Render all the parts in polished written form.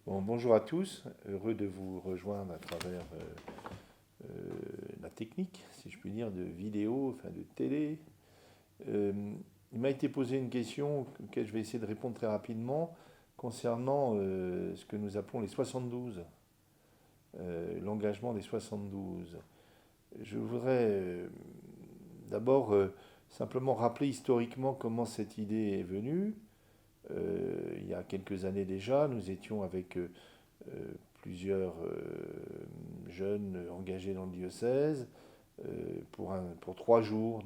Bon, bonjour à tous, heureux de vous rejoindre à travers la technique, si je puis dire, de vidéo, enfin de télé. Euh, il m'a été posé une question auquel je vais essayer de répondre très rapidement concernant ce que nous appelons les 72, l'engagement des 72. Je voudrais d'abord simplement rappeler historiquement comment cette idée est venue. Il y a quelques années déjà, nous étions avec plusieurs jeunes engagés dans le diocèse pour 3 jours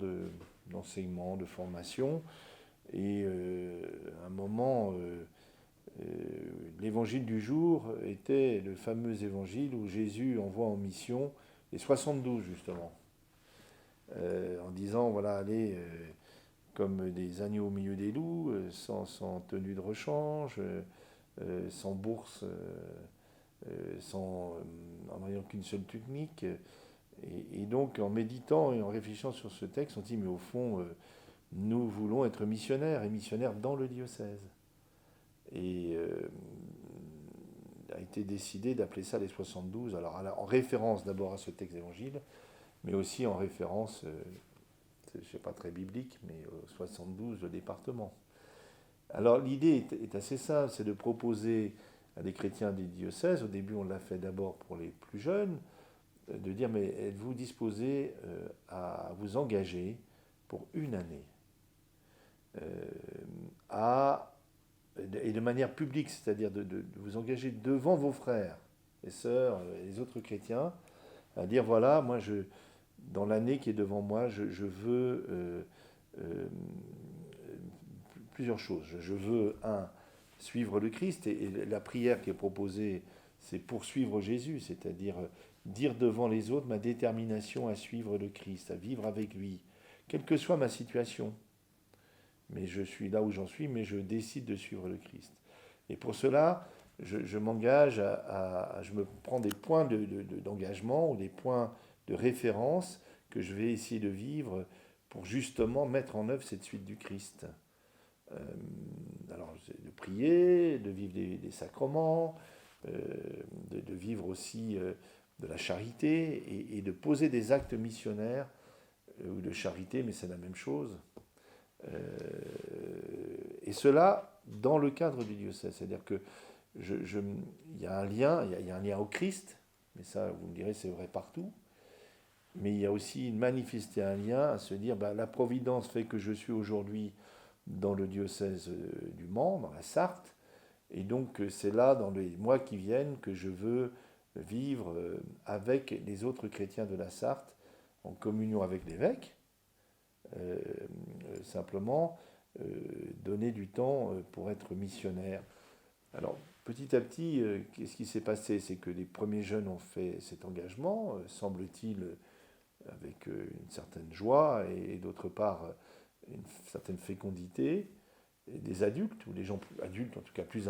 d'enseignement, de formation. Et à un moment, euh, l'évangile du jour était le fameux évangile où Jésus envoie en mission les 72 justement, en disant, voilà, allez, comme des agneaux au milieu des loups, sans tenue de rechange, sans bourse, en n'ayant qu'une seule technique. Et donc, en méditant et en réfléchissant sur ce texte, on dit, mais au fond, nous voulons être missionnaires, et missionnaires dans le diocèse. Et a été décidé d'appeler ça les 72, alors en référence d'abord à ce texte d'évangile, mais aussi en référence, je ne sais pas très biblique, mais 72, le département. Alors l'idée est assez simple, c'est de proposer à des chrétiens des diocèses, au début on l'a fait d'abord pour les plus jeunes, de dire, mais êtes-vous disposé à vous engager pour une année euh, à, et de manière publique, c'est-à-dire de vous engager devant vos frères et sœurs et les autres chrétiens, à dire, voilà, moi, dans l'année qui est devant moi, je veux euh, plusieurs choses. Je veux, suivre le Christ, et la prière qui est proposée, c'est poursuivre Jésus, c'est-à-dire dire devant les autres ma détermination à suivre le Christ, à vivre avec lui, quelle que soit ma situation. Mais je suis là où j'en suis, mais je décide de suivre le Christ. Et pour cela, je m'engage je me prends des points d'engagement ou des points de référence que je vais essayer de vivre pour justement mettre en œuvre cette suite du Christ. Euh, alors, de prier, de vivre des sacrements, euh, de vivre aussi de la charité et de poser des actes missionnaires ou de charité, mais c'est la même chose. Euh, et cela dans le cadre du diocèse. C'est-à-dire que il y a un lien, il y a un lien au Christ, mais ça, vous me direz, c'est vrai partout. Mais il y a aussi manifester un lien à se dire, ben, la Providence fait que je suis aujourd'hui dans le diocèse du Mans, dans la Sarthe, et donc c'est là, dans les mois qui viennent, que je veux vivre avec les autres chrétiens de la Sarthe, en communion avec l'évêque, euh, simplement donner du temps pour être missionnaire. Alors, petit à petit, qu'est-ce qui s'est passé? C'est que les premiers jeunes ont fait cet engagement, semble-t-il, avec une certaine joie et d'autre part une certaine fécondité. Et des adultes, ou des gens adultes, en tout cas plus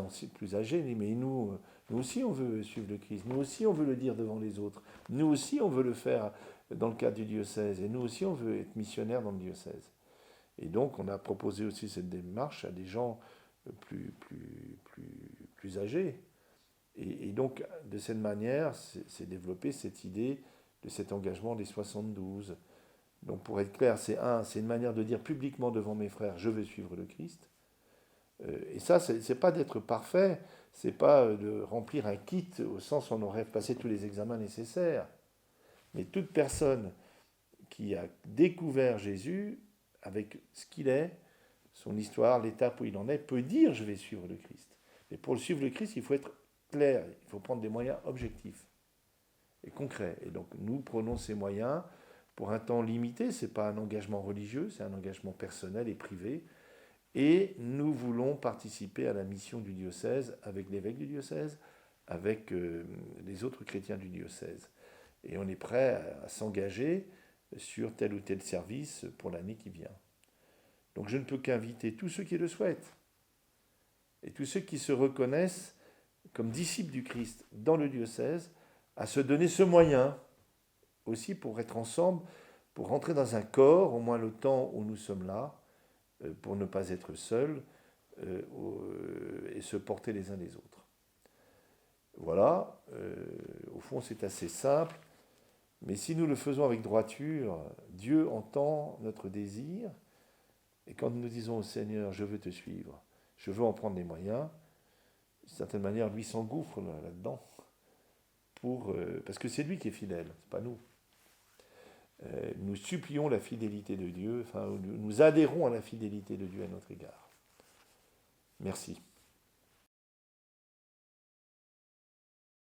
âgés, mais nous aussi on veut suivre le Christ, nous aussi on veut le dire devant les autres, nous aussi on veut le faire dans le cadre du diocèse, et nous aussi on veut être missionnaires dans le diocèse. Et donc on a proposé aussi cette démarche à des gens plus âgés. Et donc de cette manière, c'est développé cette idée de cet engagement des 72. Donc pour être clair, c'est une manière de dire publiquement devant mes frères, je veux suivre le Christ. Et ça, c'est pas d'être parfait, c'est pas de remplir un kit au sens où on aurait passé tous les examens nécessaires. Mais toute personne qui a découvert Jésus avec ce qu'il est, son histoire, l'étape où il en est, peut dire je vais suivre le Christ. Mais pour le suivre le Christ, il faut être clair, il faut prendre des moyens objectifs et concrets. Et donc nous prenons ces moyens pour un temps limité, ce n'est pas un engagement religieux, c'est un engagement personnel et privé. Et nous voulons participer à la mission du diocèse avec l'évêque du diocèse, avec les autres chrétiens du diocèse. Et on est prêt à s'engager sur tel ou tel service pour l'année qui vient. Donc je ne peux qu'inviter tous ceux qui le souhaitent et tous ceux qui se reconnaissent comme disciples du Christ dans le diocèse à se donner ce moyen aussi pour être ensemble, pour rentrer dans un corps, au moins le temps où nous sommes là, pour ne pas être seuls et se porter les uns les autres. Voilà, au fond c'est assez simple, mais si nous le faisons avec droiture, Dieu entend notre désir, et quand nous disons au Seigneur, je veux te suivre, je veux en prendre les moyens, d'une certaine manière, lui s'engouffre là-dedans, parce que c'est lui qui est fidèle, c'est pas nous. Nous supplions la fidélité de Dieu, enfin, nous adhérons à la fidélité de Dieu à notre égard. Merci.